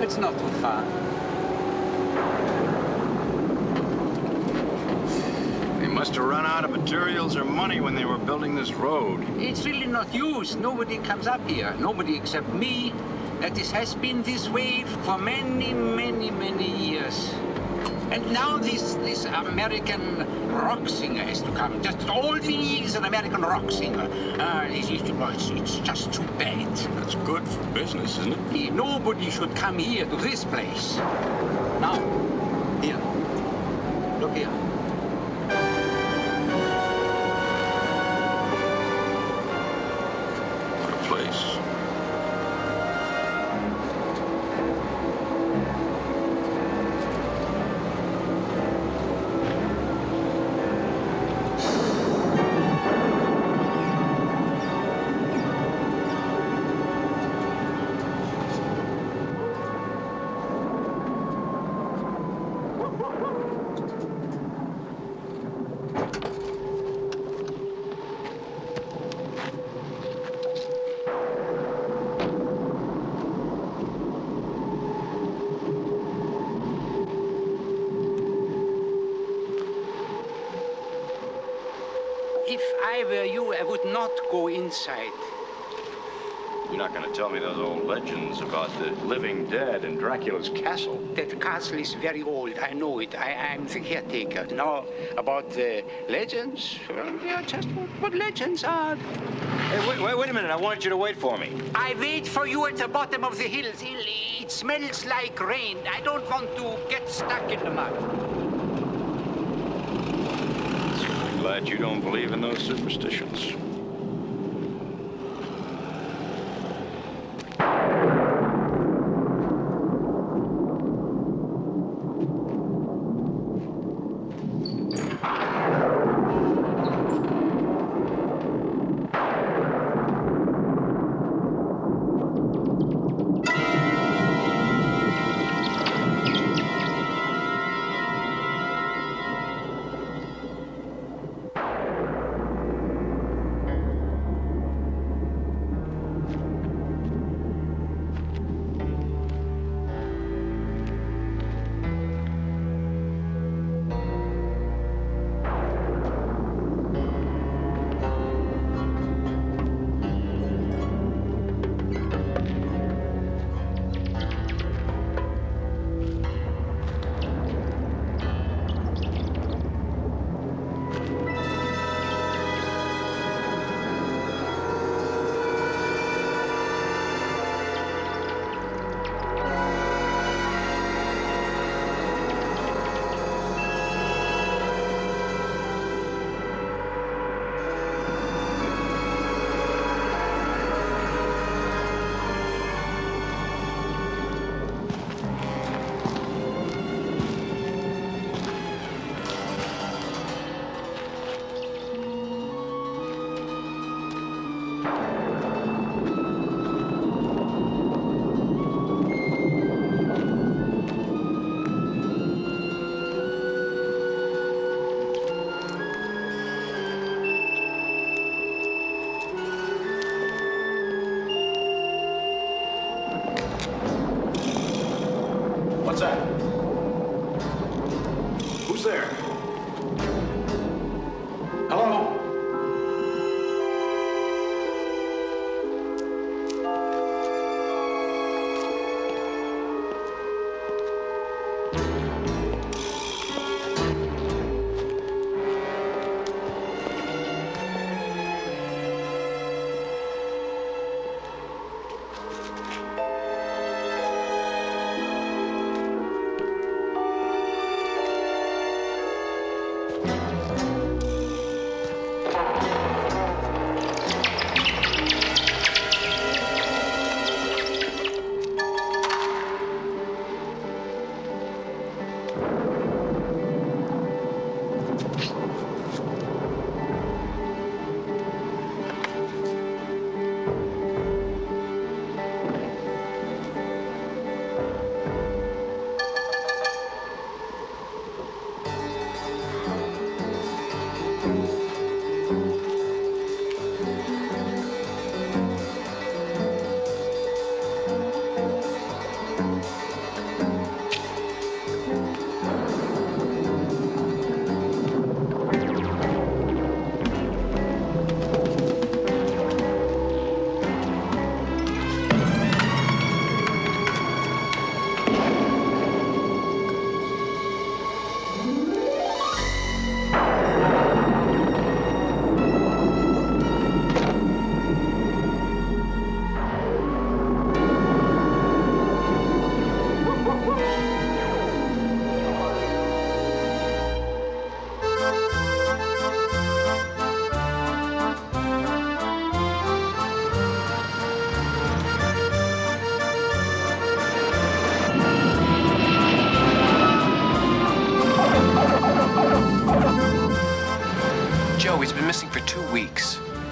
It's not too far. They must have run out of materials or money when they were building this road. It's really not used. Nobody comes up here. Nobody except me. That this has been this way for many, many, many years. And now this American rock singer has to come. Just all we need is an American rock singer. It's just too bad. That's good for business, isn't it? Nobody should come here to this place. Now, here. Look here. What a place. If I were you, I would not go inside. You're not going to tell me those old legends about the living dead in Dracula's castle. That castle is very old. I know it. I'm the caretaker. Now, about the legends, well, they are just what legends are. Hey, wait a minute. I wanted you to wait for me. I wait for you at the bottom of the hills. It smells like rain. I don't want to get stuck in the mud. I'm glad you don't believe in those superstitions. What's that? Who's there? Hello?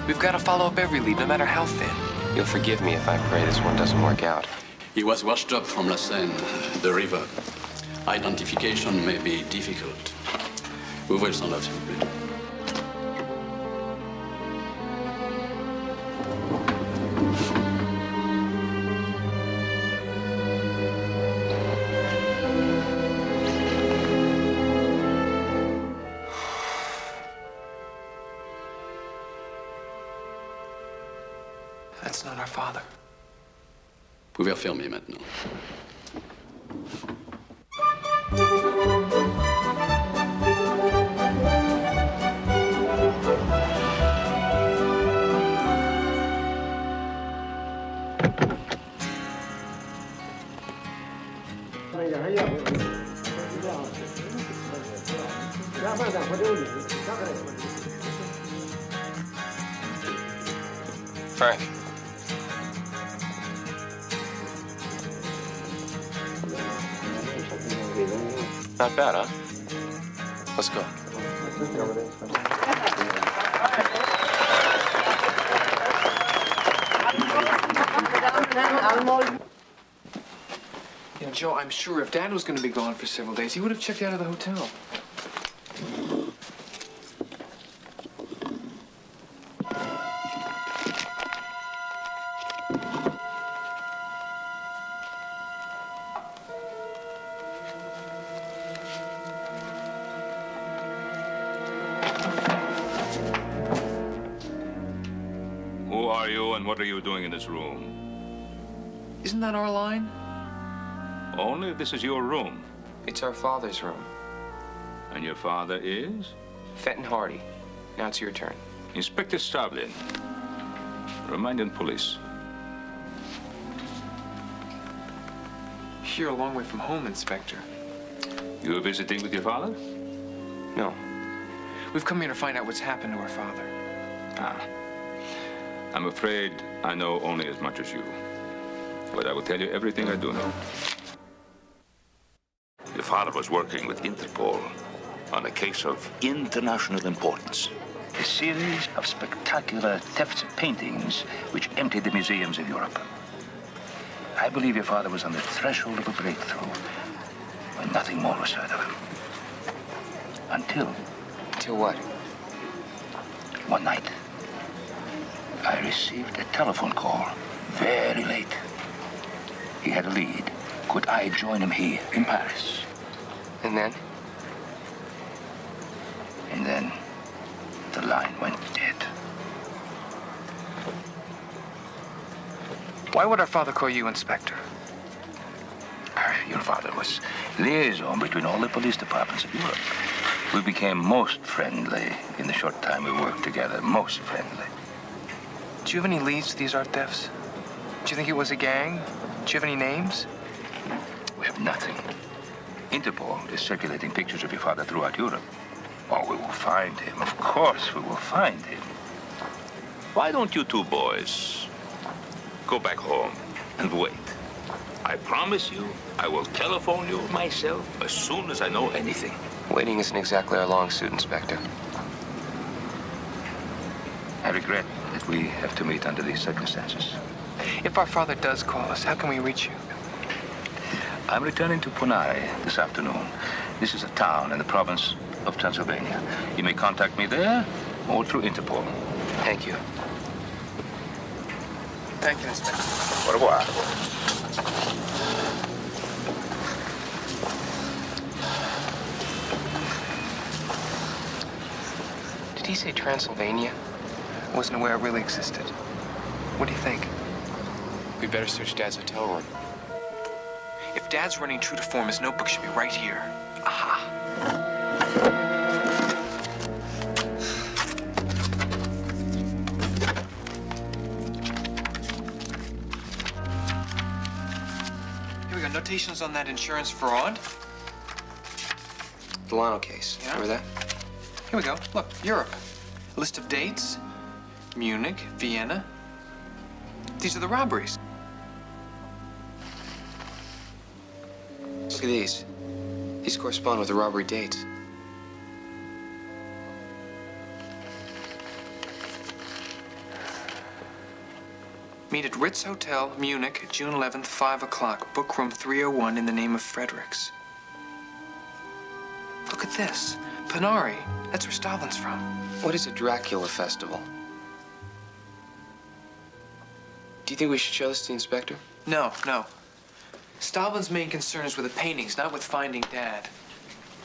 We've got to follow up every lead, no matter how thin. You'll forgive me if I pray this one doesn't work out. He was washed up from La Seine, the river. Identification may be difficult. We will send out him later. That's not our father. Vous pouvez refermer maintenant. Frank. Not bad, huh? Let's go. You know, Joe, I'm sure if Dad was going to be gone for several days, he would have checked out of the hotel. Who are you and what are you doing in this room? Isn't that our line? Only if this is your room. It's our father's room. And your father is? Fenton Hardy. Now it's your turn. Inspector Starblin. Reminding police. You're a long way from home, Inspector. You visiting with your father? No. We've come here to find out what's happened to our father. Ah. I'm afraid I know only as much as you. But I will tell you everything I do know. Your father was working with Interpol on a case of international importance. A series of spectacular thefts of paintings which emptied the museums of Europe. I believe your father was on the threshold of a breakthrough when nothing more was heard of him. Until what? one night, I received a telephone call very late. He had a lead. Could I join him here in Paris? And then? And then the line went dead. Why would our father call you Inspector? Your father was liaison between all the police departments of Europe. We became most friendly in the short time we worked together. Most friendly. Do you have any leads to these art thefts? Do you think it was a gang? Do you have any names? We have nothing. Interpol is circulating pictures of your father throughout Europe. Oh, we will find him. Of course, we will find him. Why don't you two boys go back home and wait? I promise you, I will telephone you myself as soon as I know anything. Waiting isn't exactly our long suit, Inspector. I regret that we have to meet under these circumstances. If our father does call us, how can we reach you? I'm returning to Punare this afternoon. This is a town in the province of Transylvania. You may contact me there or through Interpol. Thank you. Thank you, Inspector. Au revoir. Did he say Transylvania? I wasn't aware it really existed. What do you think? We'd better search Dad's hotel room. If Dad's running true to form, his notebook should be right here. Aha. Here we go. Notations on that insurance fraud. Delano case. Yeah. Remember that? Here we go. Look, Europe. A list of dates. Munich, Vienna. These are the robberies. Look at these. These correspond with the robbery dates. Meet at Ritz Hotel, Munich, June 11th, 5 o'clock. Book room 301 in the name of Fredericks. Look at this. Panari. That's where Stalin's from. What is a Dracula festival? Do you think we should show this to the inspector? No, no. Stalin's main concern is with the paintings, not with finding Dad.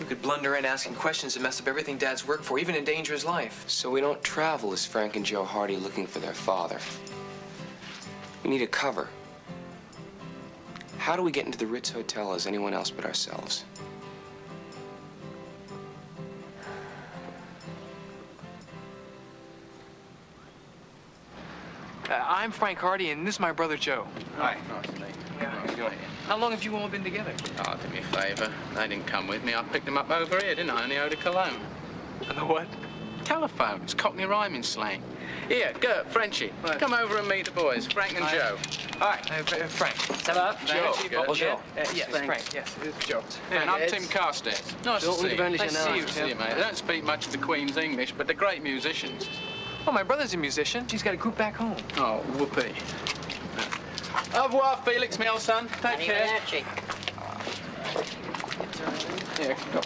You could blunder in asking questions and mess up everything Dad's worked for, even endanger his life. So we don't travel as Frank and Joe Hardy looking for their father. We need a cover. How do we get into the Ritz Hotel as anyone else but ourselves? I'm Frank Hardy, and this is my brother Joe. Hi. Nice to meet you. Yeah. How you doing? How long have you all been together? Oh, do me a favour. They didn't come with me. I picked them up over here, didn't I? On the eau de cologne. And the what? Telephones, Cockney rhyming slang. Here, Gert, Frenchie, come over and meet the boys, Frank and Joe. Hi. Frank. Joe. Gert. Bonjour. Yes, Frank. Yes, it's Joe. And I'm Tim Carstairs. Nice to see you. Nice to see you, mate. They don't speak much of the Queen's English, but they're great musicians. Oh, my brother's a musician. He's got a group back home. Oh, whoopee. Au revoir, Felix, my old son. Take care. Here, go.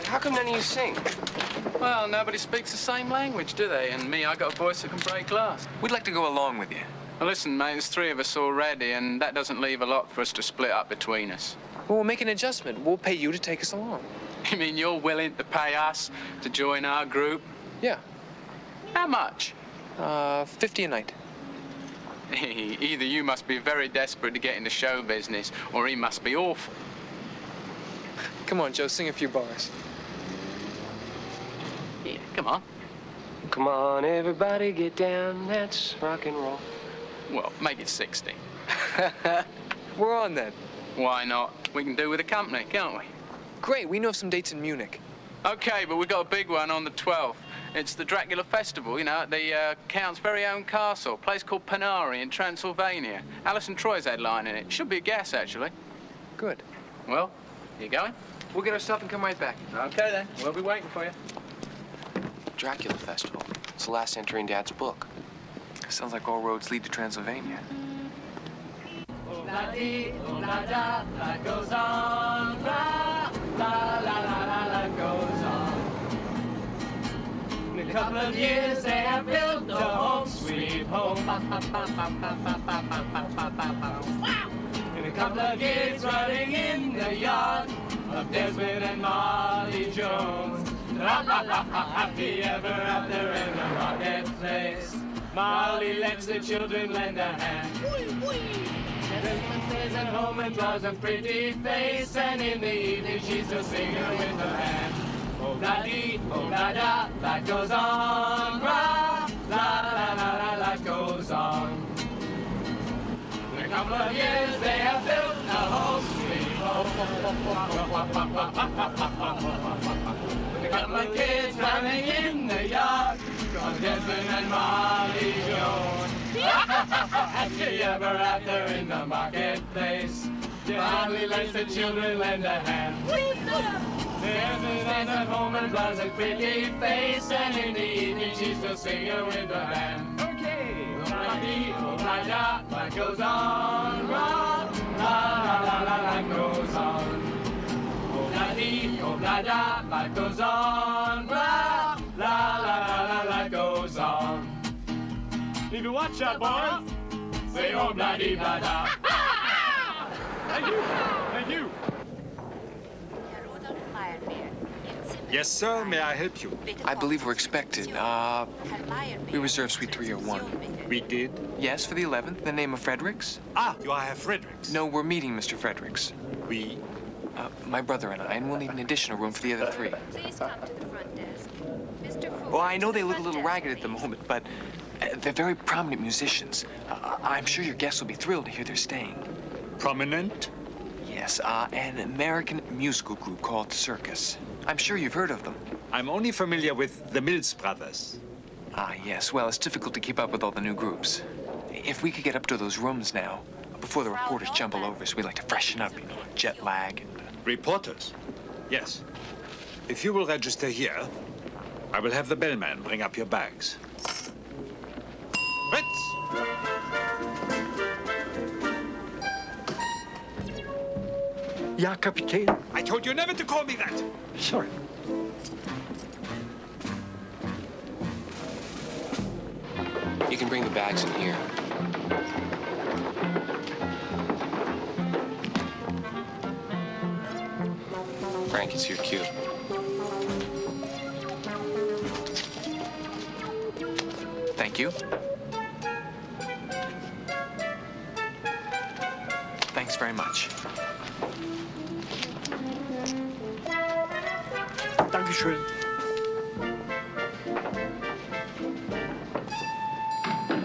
How come none of you sing? Well, nobody speaks the same language, do they? And me, I got a voice that can break glass. We'd like to go along with you. Well, listen, mate, there's 3 of us already, and that doesn't leave a lot for us to split up between us. Well, we'll make an adjustment. We'll pay you to take us along. You mean you're willing to pay us to join our group? Yeah. How much? 50 a night. Either you must be very desperate to get into show business, or he must be awful. Come on, Joe, sing a few bars. Yeah, come on. Come on, everybody, get down. Let's rock and roll. Well, make it 60. We're on then. Why not? We can do with a company, can't we? Great, we know of some dates in Munich. Okay, but we've got a big one on the 12th. It's the Dracula Festival, you know, at the Count's very own castle, a place called Panari in Transylvania. Alison Troy's headlining it. Should be a guess, actually. Good. Well, you going? We'll get our stuff and come right back. Okay, then. We'll be waiting for you. Dracula Festival. It's the last entry in Dad's book. Sounds like all roads lead to Transylvania. La-dee, la-da, life goes on. La goes on. In a couple of years, they have built a home, sweet home. In a couple of years, running in the yard of Desmond and Molly Jones. Happy ever after in the marketplace. Molly lets the children lend a hand. Desmond stays at home and draws a pretty face, and in the evening she's a singer with her hand. Oh la dee, oh la da, life goes on. La, life goes on. In a couple of years they have built a home, sweet home. With a couple of kids running in the yard, from Desmond and Molly Jones. Happy ever after in the marketplace. Molly lets the children lend a hand. Desmond stands at home and draws a pretty face, and in the evening she's a singer with the band. Okay. Oh-la-dee, oh-la-da, life goes on. Life goes on. Oh-la-dee, oh-la-da, life goes on. Life goes on. If you watch out, boys, say oh-la-dee-la-da. Thank you. Thank you. Yes, sir. May I help you? I believe we're expected. We reserved suite 301. We did? Yes, for the 11th, in the name of Fredericks. Ah, you are Herr Fredericks. No, we're meeting Mr. Fredericks. We? My brother and I, and we'll need an additional room for the other 3. Please come to the front desk. Mr. Ford, Well, I know they look a little ragged at the moment, but they're very prominent musicians. I'm sure your guests will be thrilled to hear they're staying. Prominent? Yes, an American musical group called Circus. I'm sure you've heard of them. I'm only familiar with the Mills Brothers. Ah, yes. Well, it's difficult to keep up with all the new groups. If we could get up to those rooms now, before the reporters jump all over us, we'd like to freshen up, you know, jet lag and... Reporters? Yes. If you will register here, I will have the bellman bring up your bags. Fritz! Ja, kapitein. I told you never to call me that. Sorry. You can bring the bags in here. Frank, it's your cue. Thank you. Thanks very much. Dankeschön.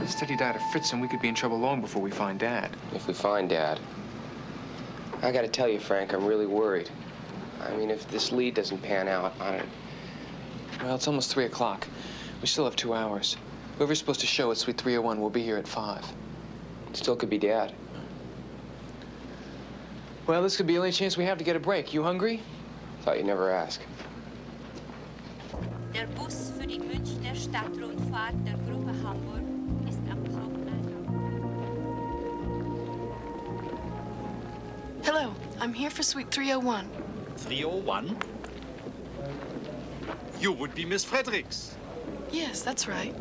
Steady diet of Fritz, and we could be in trouble long before we find Dad. If we find Dad. I gotta tell you, Frank, I'm really worried. I mean, if this lead doesn't pan out, I don't... Well, it's almost 3 o'clock. We still have 2 hours. Whoever's supposed to show at Suite 301 will be here at 5. Still could be Dad. Well, this could be the only chance we have to get a break. You hungry? Thought you'd never ask. Der Bus für die Münchner Stadtrundfahrt der Gruppe Hamburg ist am Haupteingang. Hello, I'm here for Suite 301. 301? You would be Miss Fredericks. Yes, that's right.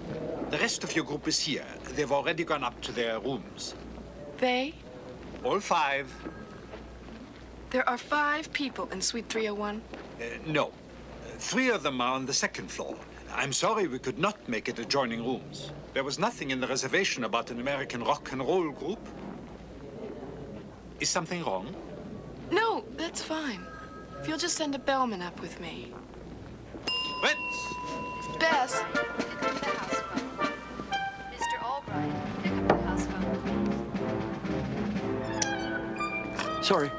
The rest of your group is here. They've already gone up to their rooms. They? All 5. There are 5 people in Suite 301. No. 3 of them are on the 2nd floor. I'm sorry we could not make it adjoining rooms. There was nothing in the reservation about an American rock and roll group. Is something wrong? No, that's fine. If you'll just send a bellman up with me. Fritz! Bess! Pick up the house phone. Mr. Albright, pick up the house phone. Sorry.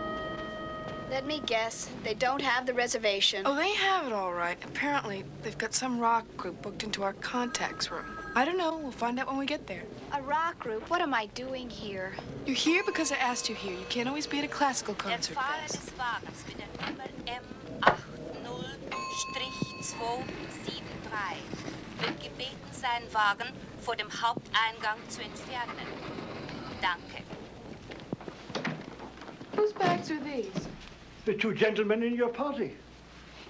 Let me guess. They don't have the reservation. Oh, they have it all right. Apparently, they've got some rock group booked into our contacts room. I don't know. We'll find out when we get there. A rock group? What am I doing here? You're here because I asked you here. You can't always be at a classical concert, Der Fahrer Bess. des Wagens mit der Nummer M80-273 wird gebeten, seinen Wagen vor dem Haupteingang zu entfernen. Danke. Whose bags are these? The 2 gentlemen in your party.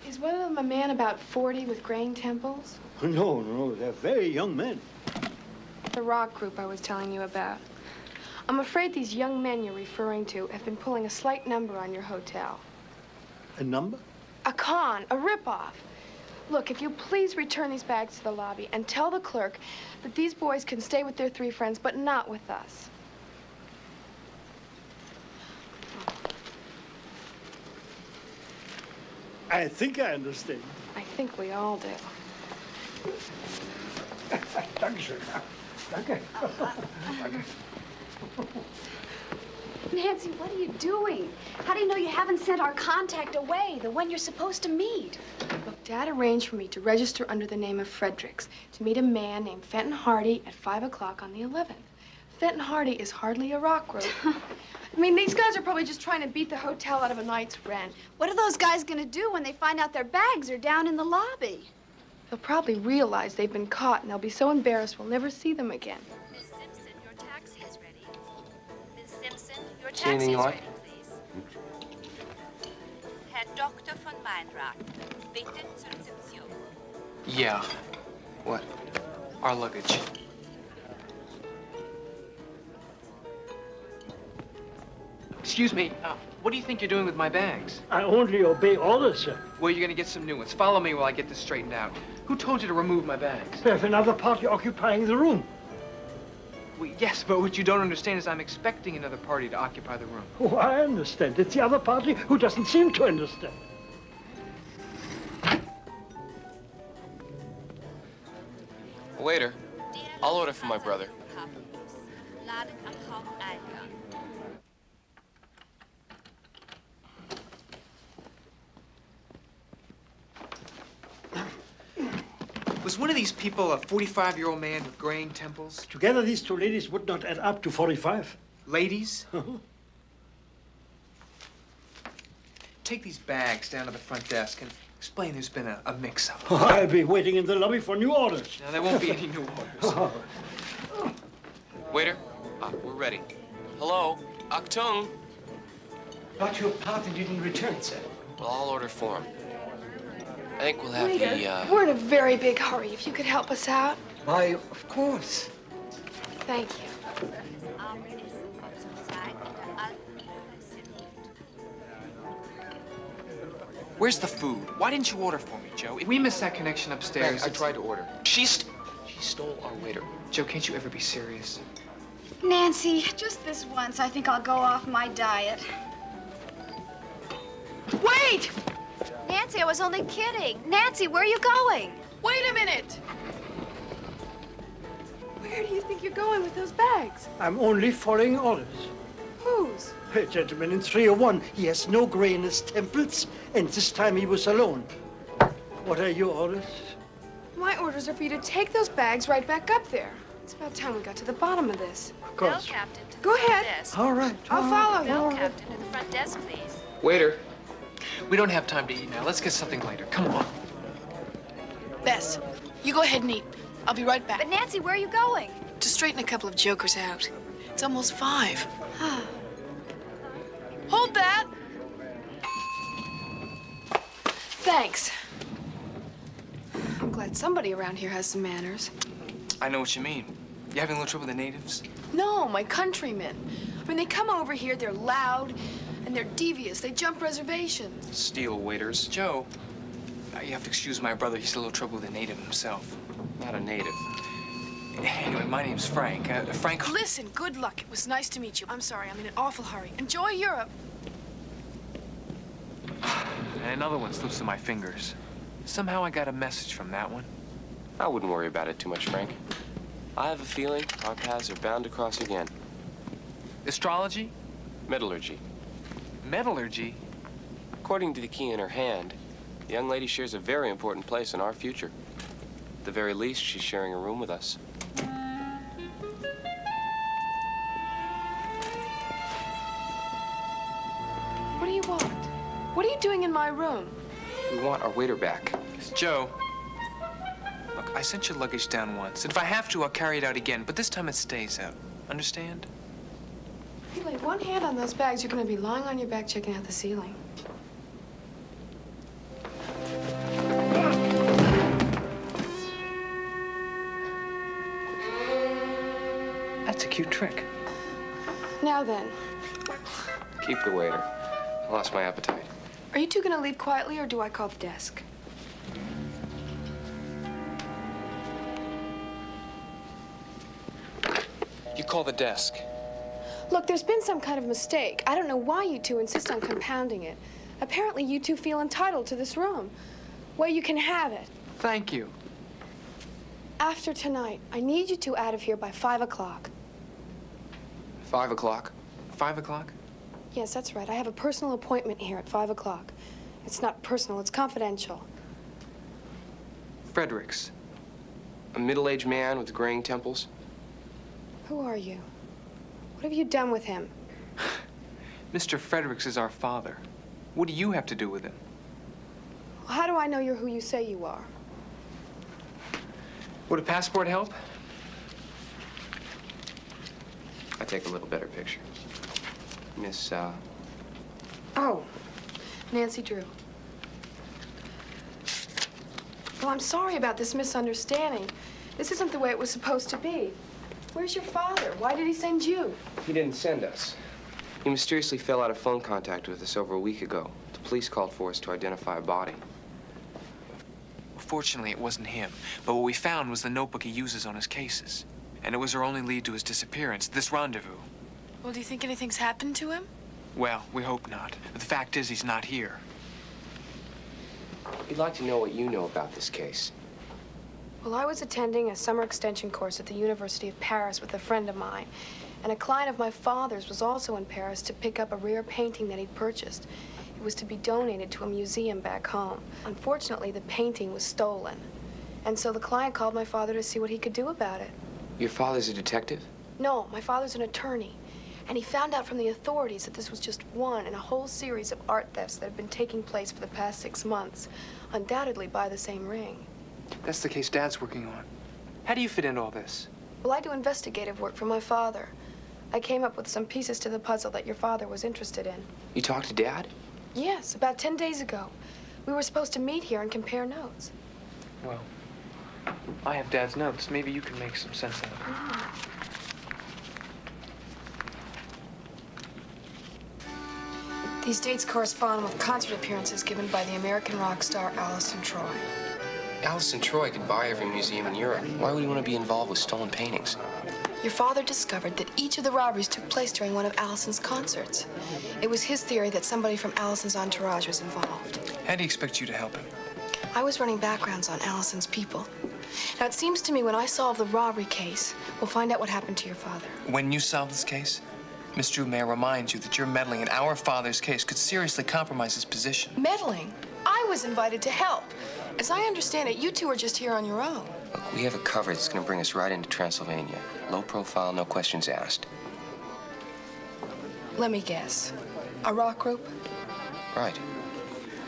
Is one of them a man about 40 with graying temples? No, they're very young men. The rock group I was telling you about. I'm afraid these young men you're referring to have been pulling a slight number on your hotel. A number? A con, a ripoff. Look, if you please return these bags to the lobby and tell the clerk that these boys can stay with their 3 friends, but not with us. I think I understand. I think we all do. Dankeschön. Danke. Nancy, what are you doing? How do you know you haven't sent our contact away, the one you're supposed to meet? Look, Dad arranged for me to register under the name of Fredericks to meet a man named Fenton Hardy at 5 o'clock on the 11th. Fenton Hardy is hardly a rock group. I mean, these guys are probably just trying to beat the hotel out of a night's rent. What are those guys gonna do when they find out their bags are down in the lobby? They'll probably realize they've been caught, and they'll be so embarrassed we'll never see them again. Miss Simpson, your taxi is ready. Miss Simpson, your See anything taxi you is like? ready, please. Herr Dr. von Meinrad, bitte zur Rezeption. Yeah. What? Our luggage. Excuse me, what do you think you're doing with my bags? I only obey orders, sir. Well, you're gonna get some new ones. Follow me while I get this straightened out. Who told you to remove my bags? There's another party occupying the room. Well, yes, but what you don't understand is I'm expecting another party to occupy the room. Oh, I understand. It's the other party who doesn't seem to understand. Waiter, I'll order for my brother. Ladet am Haupteingang. Was one of these people a 45-year-old man with graying temples? Together, these 2 ladies would not add up to 45. Ladies? Take these bags down to the front desk and explain there's been a mix-up. I'll be waiting in the lobby for new orders. Now, there won't be any new orders. Waiter, we're ready. Hello, Achtung. But your party didn't return, sir. Well, I'll order for him. I think we'll have Waiter, we're in a very big hurry. If you could help us out. Why, of course. Thank you. Where's the food? Why didn't you order for me, Joe? We missed that connection upstairs. I tried to order. She stole our waiter. Joe, can't you ever be serious? Nancy, just this once, I think I'll go off my diet. Wait! Nancy, I was only kidding. Nancy, where are you going? Wait a minute! Where do you think you're going with those bags? I'm only following orders. Whose? A gentleman in 301. He has no gray in his temples, and this time he was alone. What are your orders? My orders are for you to take those bags right back up there. It's about time we got to the bottom of this. Of course. Bill, Captain, to the Go front ahead. desk. All right. I'll follow you. Bill, Captain, to the front desk, please. Waiter. We don't have time to eat now. Let's get something later. Come on. Bess, you go ahead and eat. I'll be right back. But Nancy, where are you going? To straighten a couple of jokers out. It's almost 5. Hold that! Thanks. I'm glad somebody around here has some manners. I know what you mean. You having a little trouble with the natives? No, my countrymen. I mean, they come over here, they're loud, and they're devious. They jump reservations. Steel waiters. Joe, you have to excuse my brother. He's a little trouble with a native himself. Not a native. Anyway, my name's Frank. Frank. Listen, good luck. It was nice to meet you. I'm sorry, I'm in an awful hurry. Enjoy Europe. And another one slips through my fingers. Somehow I got a message from that one. I wouldn't worry about it too much, Frank. I have a feeling our paths are bound to cross again. Astrology? Metallurgy. Metallurgy? According to the key in her hand, the young lady shares a very important place in our future. At the very least, she's sharing a room with us. What do you want? What are you doing in my room? We want our waiter back. Joe, look, I sent your luggage down once. And if I have to, I'll carry it out again. But this time it stays out. Understand? If you lay one hand on those bags, you're going to be lying on your back checking out the ceiling. That's a cute trick. Now then, Keep the waiter. I lost my appetite. are you two going to leave quietly, or do I call the desk? You call the desk. Look, there's been some kind of mistake. I don't know why you two insist on compounding it. Apparently, you two feel entitled to this room. Well, you can have it. Thank you. After tonight, I need you two out of here by 5 o'clock. 5 o'clock? 5 o'clock? Yes, that's right. I have a personal appointment here at 5 o'clock. It's not personal, it's confidential. Fredericks. A middle-aged man with graying temples? Who are you? What have you done with him? Mr. Fredericks is our father. What do you have to do with him? How do I know you're who you say you are? Would a passport help? I take a little better picture. Miss, Oh, Nancy Drew. Well, I'm sorry about this misunderstanding. This isn't the way it was supposed to be. Where's your father? Why did he send you? He didn't send us. He mysteriously fell out of phone contact with us over a week ago. The police called for us to identify a body. Fortunately, it wasn't him. But what we found was the notebook he uses on his cases. And it was our only lead to his disappearance, this rendezvous. Well, do you think anything's happened to him? Well, we hope not. But the fact is, he's not here. We'd like to know what you know about this case. Well, I was attending a summer extension course at the University of Paris with a friend of mine. And a client of my father's was also in Paris to pick up a rare painting that he'd purchased. It was to be donated to a museum back home. Unfortunately, the painting was stolen. And so the client called my father to see what he could do about it. Your father's a detective? No, my father's an attorney. And he found out from the authorities that this was just one in a whole series of art thefts that had been taking place for the past 6 months, undoubtedly by the same ring. That's the case Dad's working on. How do you fit into all this? Well, I do investigative work for my father. I came up with some pieces to the puzzle that your father was interested in. You talked to Dad? Yes, about 10 days ago. We were supposed to meet here and compare notes. Well, I have Dad's notes. Maybe you can make some sense of it. These dates correspond with concert appearances given by the American rock star Allison Troy. Allison Troy could buy every museum in Europe. Why would he want to be involved with stolen paintings? Your father discovered that each of the robberies took place during one of Allison's concerts. It was his theory that somebody from Allison's entourage was involved. How do you expect you to help him? I was running backgrounds on Allison's people. Now, it seems to me when I solve the robbery case, we'll find out what happened to your father. When you solve this case, Miss Drew, may I remind you that your meddling in our father's case could seriously compromise his position. Meddling? I was invited to help. As I understand it, you two are just here on your own. Look, we have a cover that's going to bring us right into Transylvania. Low profile, no questions asked. Let me guess. A rock group? Right.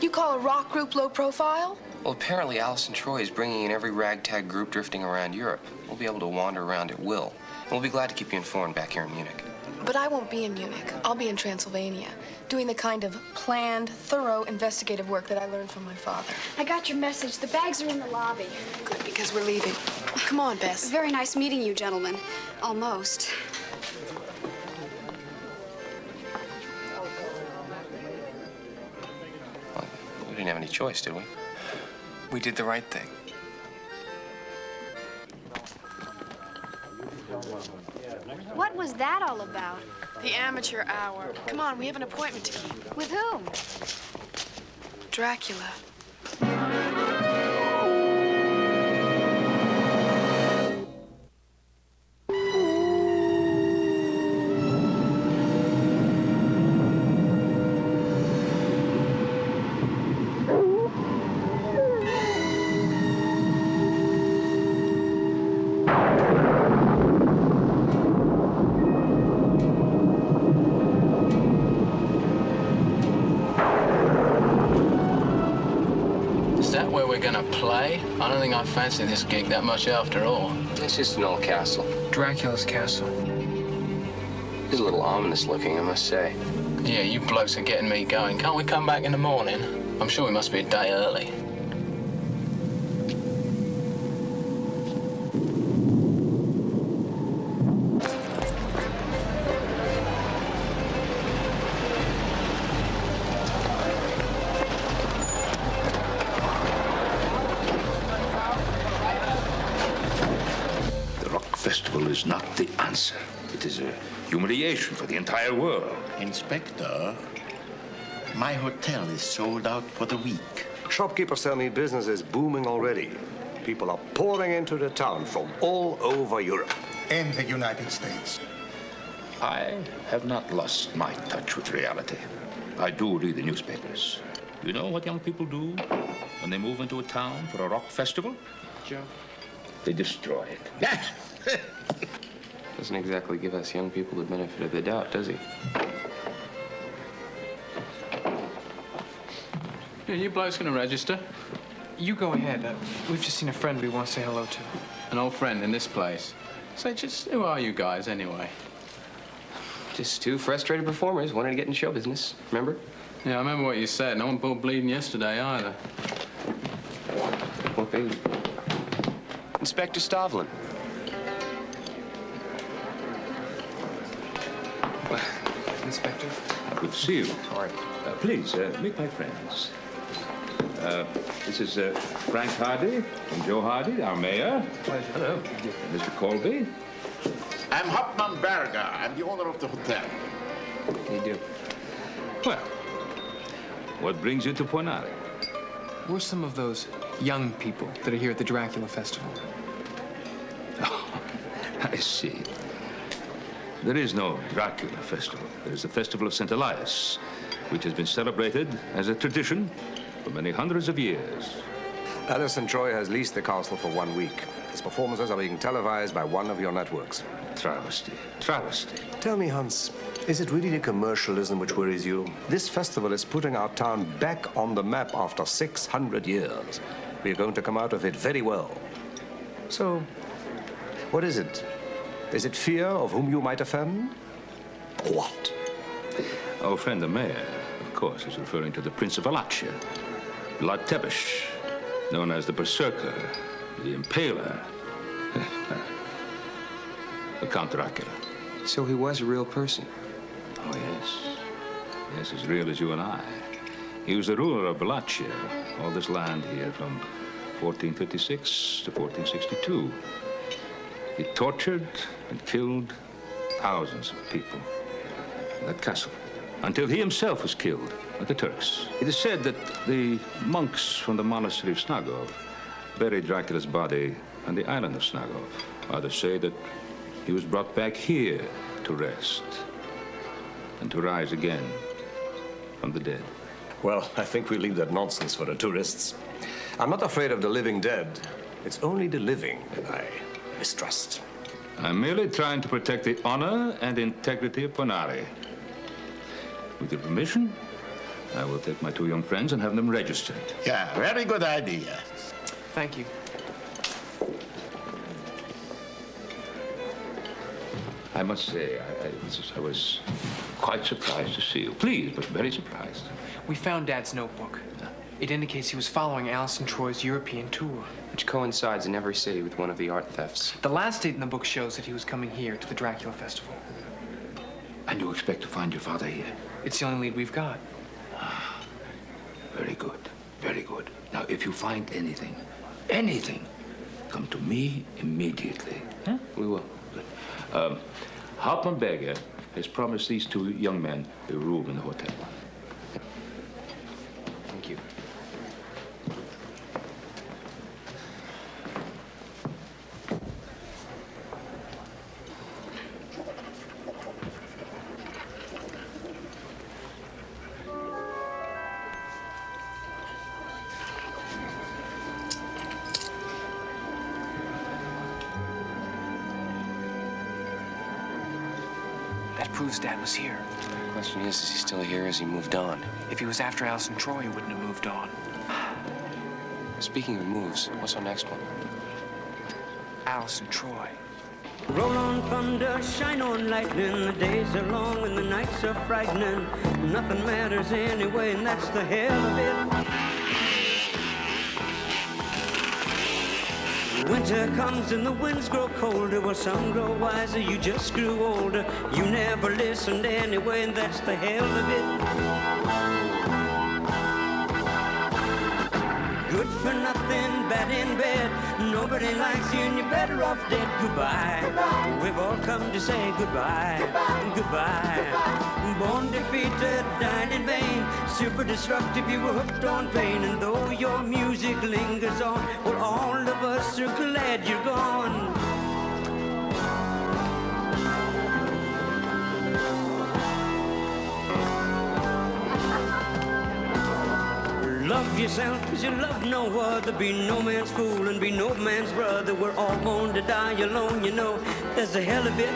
You call a rock group low profile? Well, apparently Allison Troy is bringing in every ragtag group drifting around Europe. We'll be able to wander around at will. And we'll be glad to keep you informed back here in Munich. But I won't be in Munich. I'll be in Transylvania, doing the kind of planned, thorough, investigative work that I learned from my father. I got your message. The bags are in the lobby. Good, because we're leaving. Come on, Bess. Very nice meeting you, gentlemen. Almost. Well, we didn't have any choice, did we? We did the right thing. What was that all about? The amateur hour. Come on, we have an appointment to keep. With whom? Dracula. Play? I don't think I fancy this gig that much after all. It's just an old castle. Dracula's castle. It's a little ominous looking, I must say. Yeah, you blokes are getting me going. Can't we come back in the morning? I'm sure we must be a day early. Is not the answer. It is a humiliation for the entire world. Inspector, my hotel is sold out for the week. Shopkeepers tell me business is booming already. People are pouring into the town from all over Europe. And the United States. I have not lost my touch with reality. I do read the newspapers. You know what young people do when they move into a town for a rock festival? Joe? They destroy it. Doesn't exactly give us young people the benefit of the doubt, does he? Yeah, you blokes gonna register? You go ahead. We've just seen a friend we want to say hello to. An old friend in this place. Say, who are you guys, anyway? Just two frustrated performers wanting to get in show business, remember? Yeah, I remember what you said. No one pulled bleeding yesterday, either. What baby? Inspector Stavlin. Inspector? Good to see you. All right. Please, meet my friends. This is Frank Hardy and Joe Hardy, our mayor. Pleasure. Hello. Mr. Colby. I'm Hauptmann Berger. I'm the owner of the hotel. You do. Well, what brings you to Ponari? We're some of those young people that are here at the Dracula Festival. Oh, I see. There is no Dracula Festival. There is the Festival of St. Elias, which has been celebrated as a tradition for many hundreds of years. Allison Troy has leased the castle for 1 week. His performances are being televised by one of your networks. Travesty. Travesty. Tell me, Hans, is it really the commercialism which worries you? This festival is putting our town back on the map after 600 years. We are going to come out of it very well. So, what is it? Is it fear of whom you might offend? What? Our friend the mayor, of course, is referring to the Prince of Wallachia, Vlad Tepes, known as the Berserker, the Impaler, the Count Dracula. So he was a real person? Oh, yes. Yes, as real as you and I. He was the ruler of Wallachia, all this land here from 1456 to 1462. He tortured and killed thousands of people in that castle, until he himself was killed by the Turks. It is said that the monks from the monastery of Snagov buried Dracula's body on the island of Snagov. Others say that he was brought back here to rest and to rise again from the dead. Well, I think we leave that nonsense for the tourists. I'm not afraid of the living dead. It's only the living that I mistrust. I'm merely trying to protect the honor and integrity of Ponari. With your permission, I will take my two young friends and have them registered. Yeah, very good idea. Thank you. I must say, I was quite surprised to see you. Pleased, but very surprised. We found Dad's notebook. It indicates he was following Alison Troy's European tour. Which coincides in every city with one of the art thefts. The last date in the book shows that he was coming here to the Dracula Festival. And you expect to find your father here? It's the only lead we've got. Very good, very good. Now, if you find anything, come to me immediately. Huh? We will. Good. Hauptmann Berger has promised these two young men a room in the hotel. Thank you. That proves Dad was here. The question is he still here or has he moved on? If he was after Alison Troy, he wouldn't have moved on. Speaking of moves, what's our next one? Alison Troy. Roll on thunder, shine on lightning. The days are long and the nights are frightening. Nothing matters anyway, and that's the hell of it. Winter comes and the winds grow colder. Well, some grow wiser, you just grew older. You never listened anyway, and that's the hell of it. Good for nothing, bad in bed. Nobody likes you and you're better off dead. Goodbye. We've all come to say goodbye. Goodbye. Born defeated, died in vain. Super destructive, you were hooked on pain. And though your music lingers on, well, all of us are glad you're gone. Love yourself cause you love no other. Be no man's fool and be no man's brother. We're all born to die alone, you know. That's the hell of it.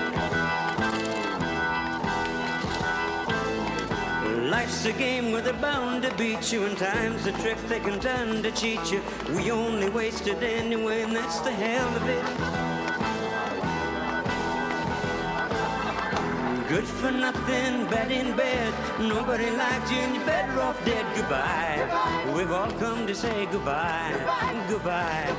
Life's a game where they're bound to beat you, and time's a trick they can turn to cheat you. We only wasted anyway, and that's the hell of it. Good for nothing, bad in bed. Nobody likes you and you're better off dead. Goodbye. We've all come to say goodbye. Goodbye.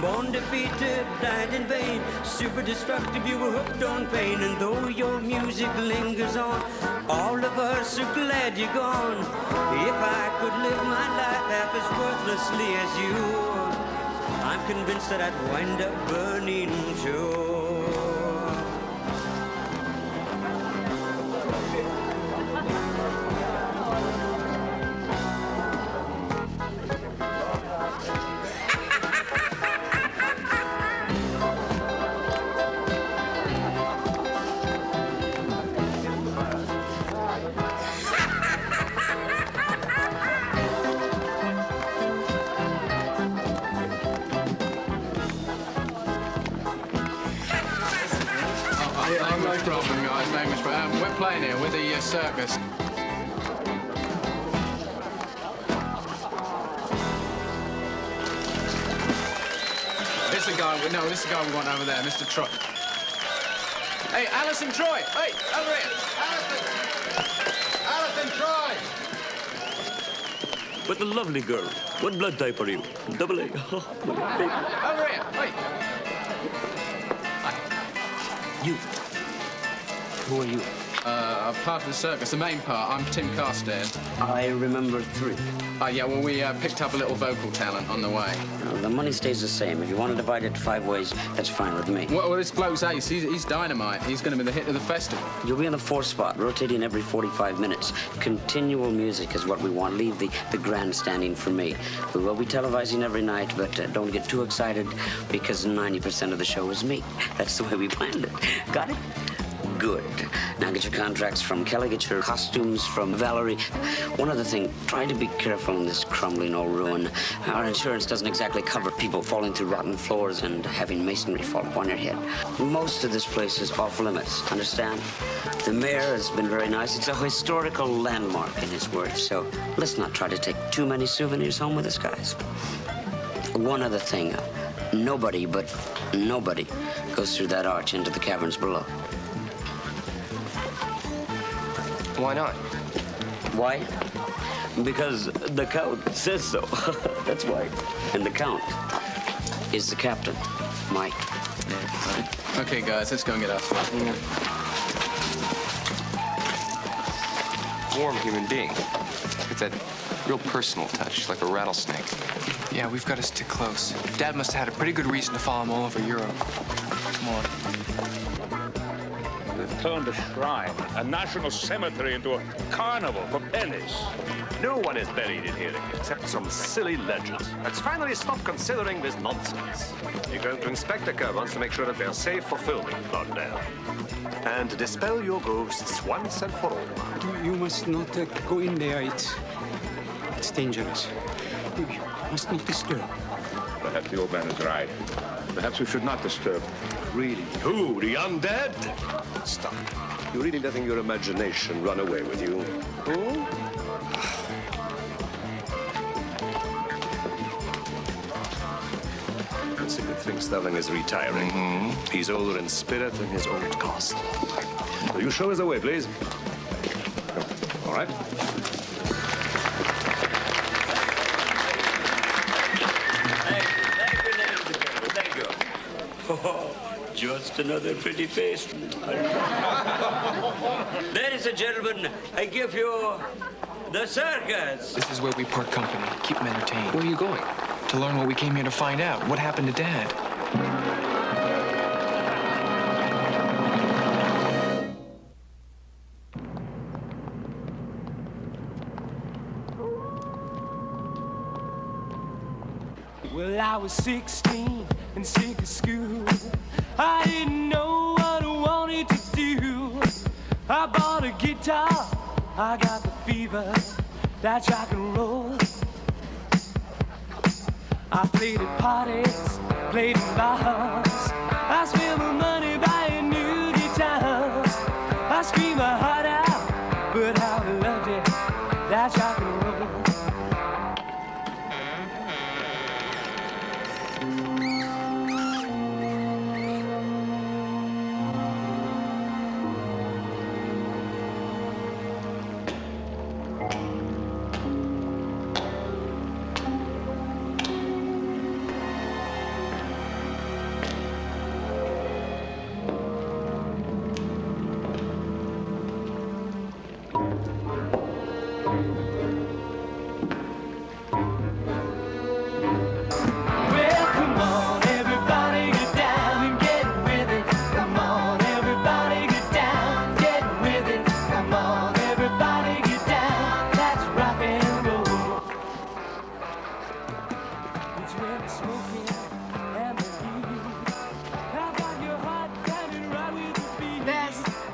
Born defeated, died in vain. Super destructive, you were hooked on pain. And though your music lingers on, all of us are glad you're gone. If I could live my life half as worthlessly as you, I'm convinced that I'd wind up burning sure. No problem, guys. No much problem. We're playing here with the circus. This is the guy we want over there, Mr. Trot. Hey, Alison Troy! Hey, over here! Alison Troy! What a lovely girl. What blood type are you? Double A. Oh, my favorite. Over here! Hey! You. Who are you? I'm part of the circus, the main part. I'm Tim Carstairs. I remember 3. Yeah, well, we picked up a little vocal talent on the way. The money stays the same. If you want to divide it 5 ways, that's fine with me. Well, this bloke's ace. He's dynamite. He's going to be the hit of the festival. You'll be in the 4th spot, rotating every 45 minutes. Continual music is what we want. Leave the grandstanding for me. We will be televising every night, but don't get too excited because 90% of the show is me. That's the way we planned it. Got it? Good. Now get your contracts from Kelly, get your costumes from Valerie. One other thing, try to be careful in this crumbling old ruin. Our insurance doesn't exactly cover people falling through rotten floors and having masonry fall upon your head. Most of this place is off limits, understand? The mayor has been very nice. It's a historical landmark in his words, so let's not try to take too many souvenirs home with us, guys. One other thing, nobody but nobody goes through that arch into the caverns below. Why not? Why? Because the Count says so. That's why. And the Count is the captain, Mike. Yeah. Okay, guys, let's go and get our stuff. Warm human being. It's that real personal touch, like a rattlesnake. Yeah, we've got to stick close. Dad must have had a pretty good reason to follow him all over Europe. Come on. They've turned a shrine, a national cemetery, into a carnival for pennies. No one is buried in here except some silly legend. Let's finally stop considering this nonsense. You're going to inspect the caverns to make sure that they're safe for filming, Londale. And to dispel your ghosts once and for all. You must not go in there. It's dangerous. You must not disturb. Perhaps the old man is right. Perhaps we should not disturb. Really? Who? The undead? Stop. You're really letting your imagination run away with you. Hmm? It's a good thing Sterling is retiring. He's older in spirit than his old castle. Will you show us the way, please? All right. Thank you. Oh, just another pretty face. Ladies and gentlemen, I give you the circus. This is where we part company. Keep them entertained. Where are you going? To learn what we came here to find out. What happened to Dad? Well, I was 16 and sick of school. I didn't know what I wanted to do. I bought a guitar, I got the fever, that's rock and roll. I played at parties, played in bars. I spent my money buying new guitars. I screamed my heart out, but how I loved it, that's rock and roll.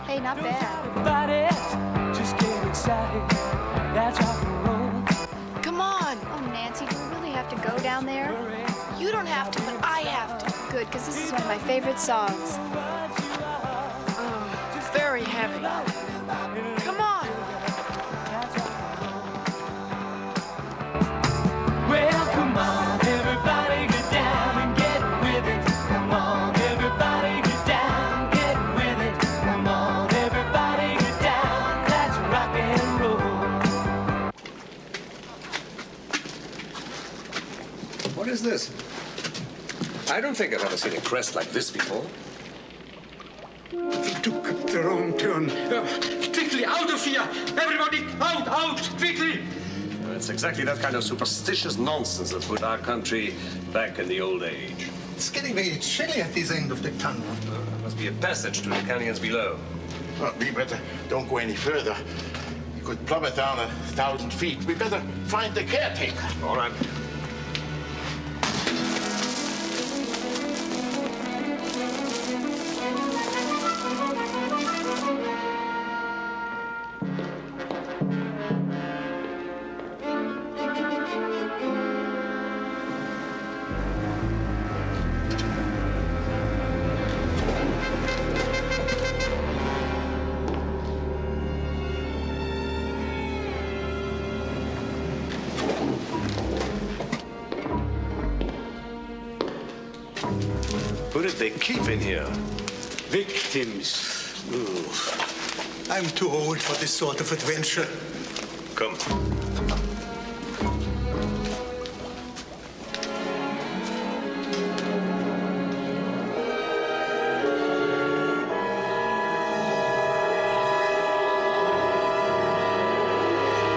Hey, not bad. Just get excited. That's rock and roll. Come on. Oh, Nancy, do we really have to go down there? You don't have to, but I have to. Good, because this is one of my favorite songs. Oh, very heavy. Come on. Well, come on, everybody get down and get with it. Come on, everybody get down, get with it. What is this? I don't think I've ever seen a crest like this before. They took the wrong turn. Quickly, out of here! Everybody, out, quickly! It's exactly that kind of superstitious nonsense that put our country back in the old age. It's getting very chilly at this end of the tunnel. There must be a passage to the canyons below. Well, we better don't go any further. We could plummet down 1,000 feet. We better find the caretaker. All right. Who did they keep in here? Victims. I'm too old for this sort of adventure. Come.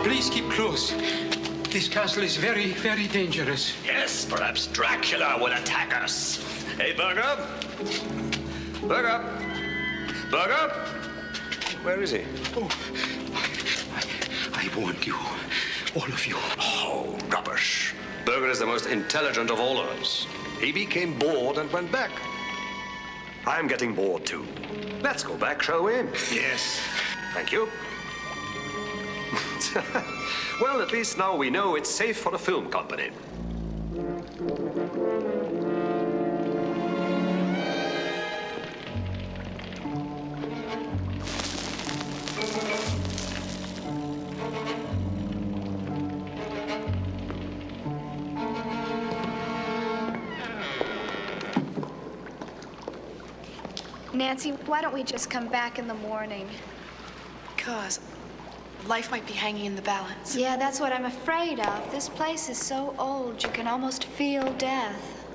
Please keep close. This castle is very, very dangerous. Yes, perhaps Dracula will attack us. Hey, Burger? Burger? Burger? Where is he? Oh, I warned you. All of you. Oh, rubbish. Burger is the most intelligent of all of us. He became bored and went back. I'm getting bored, too. Let's go back, shall we? Yes. Thank you. Well, at least now we know it's safe for the film company. Nancy, why don't we just come back in the morning? Because life might be hanging in the balance. Yeah, that's what I'm afraid of. This place is so old, you can almost feel death.